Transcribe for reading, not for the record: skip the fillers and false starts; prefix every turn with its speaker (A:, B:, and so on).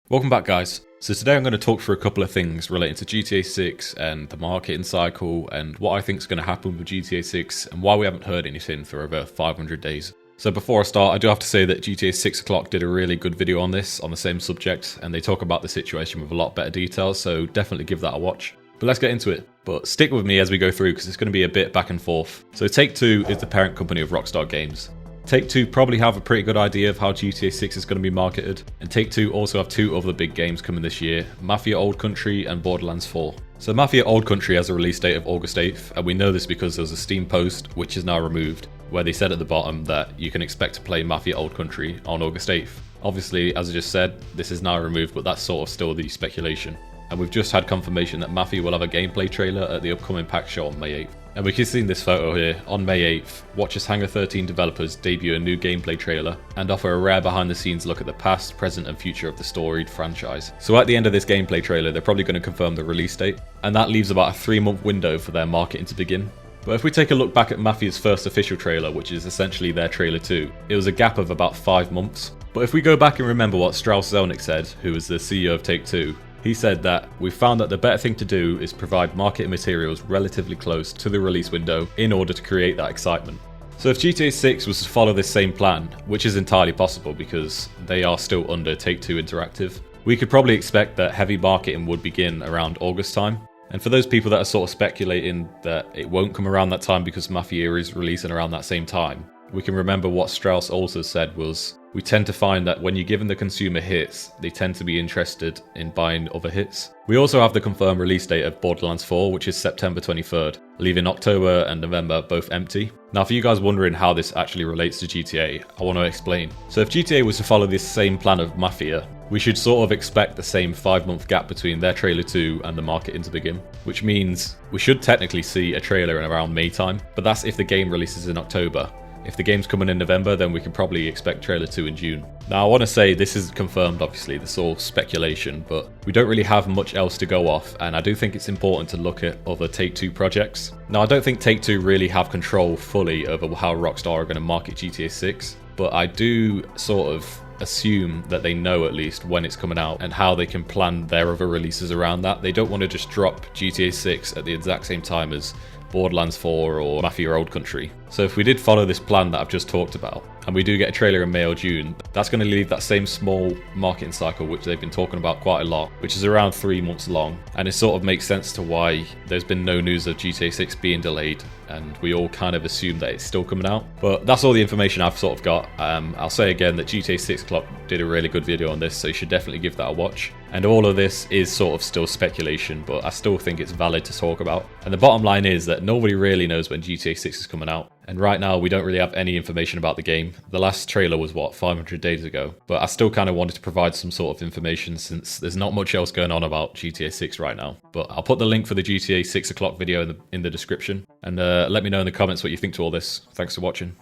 A: Welcome back, guys. So today I'm going to talk through a couple of things relating to GTA 6 and the marketing cycle and what I think is going to happen with GTA 6 and why we haven't heard anything for over 500 days. So before I start, I do have to say that GTA 6 O'Clock did a really good video on this, on the same subject, and they talk about the situation with a lot better details, so definitely give that a watch. But let's get into it. But stick with me as we go through because it's going to be a bit back and forth. So Take-Two is the parent company of Rockstar Games. Take-Two probably have a pretty good idea of how GTA 6 is going to be marketed, and Take-Two also have two other big games coming this year, Mafia Old Country and Borderlands 4. So Mafia Old Country has a release date of August 8th, and we know this because there was a Steam post, which is now removed, where they said at the bottom that you can expect to play Mafia Old Country on August 8th. Obviously, as I just said, this is now removed, but that's sort of still the speculation. And we've just had confirmation that Mafia will have a gameplay trailer at the upcoming PAX show on May 8th. And we can see in this photo here, on May 8th, watch as Hangar 13 developers debut a new gameplay trailer and offer a rare behind the scenes look at the past, present and future of the storied franchise. So at the end of this gameplay trailer, they're probably going to confirm the release date, and that leaves about a 3-month window for their marketing to begin. But if we take a look back at Mafia's first official trailer, which is essentially their trailer 2, it was a gap of about 5 months. But if we go back and remember what Strauss Zelnick said, who was the CEO of Take-Two, he said that we found that the better thing to do is provide marketing materials relatively close to the release window in order to create that excitement. So if GTA 6 was to follow this same plan, which is entirely possible because they are still under Take-Two Interactive, we could probably expect that heavy marketing would begin around August time. And for those people that are sort of speculating that it won't come around that time because Mafia is releasing around that same time, we can remember what Strauss also said was, we tend to find that when you're giving the consumer hits, they tend to be interested in buying other hits. We also have the confirmed release date of Borderlands 4, which is September 23rd, leaving October and November both empty. Now for you guys wondering how this actually relates to GTA, I want to explain. So if GTA was to follow this same plan of Mafia, we should sort of expect the same 5-month gap between their trailer 2 and the marketing to begin, which means we should technically see a trailer in around May time, but that's if the game releases in October. If the game's coming in November, then we can probably expect trailer 2 in June. Now I want to say this is confirmed, obviously, this is all speculation, but we don't really have much else to go off, and I do think it's important to look at other Take-Two projects. Now I don't think Take-Two really have control fully over how Rockstar are going to market GTA 6, but I do sort of assume that they know at least when it's coming out and how they can plan their other releases around that. They don't want to just drop GTA 6 at the exact same time as Borderlands 4 or Mafia Old Country. So if we did follow this plan that I've just talked about, and we do get a trailer in May or June, that's going to leave that same small marketing cycle which they've been talking about quite a lot, which is around 3 months long, and it sort of makes sense to why there's been no news of GTA 6 being delayed, and we all kind of assume that it's still coming out. But that's all the information I've sort of got. I'll say again that GTA 6 O'Clock did a really good video on this, so you should definitely give that a watch. And all of this is sort of still speculation, but I still think it's valid to talk about. And the bottom line is that nobody really knows when GTA 6 is coming out. And right now, we don't really have any information about the game. The last trailer was, 500 days ago? But I still kind of wanted to provide some sort of information since there's not much else going on about GTA 6 right now. But I'll put the link for the GTA 6 O'Clock video in the description. And let me know in the comments what you think to all this. Thanks for watching.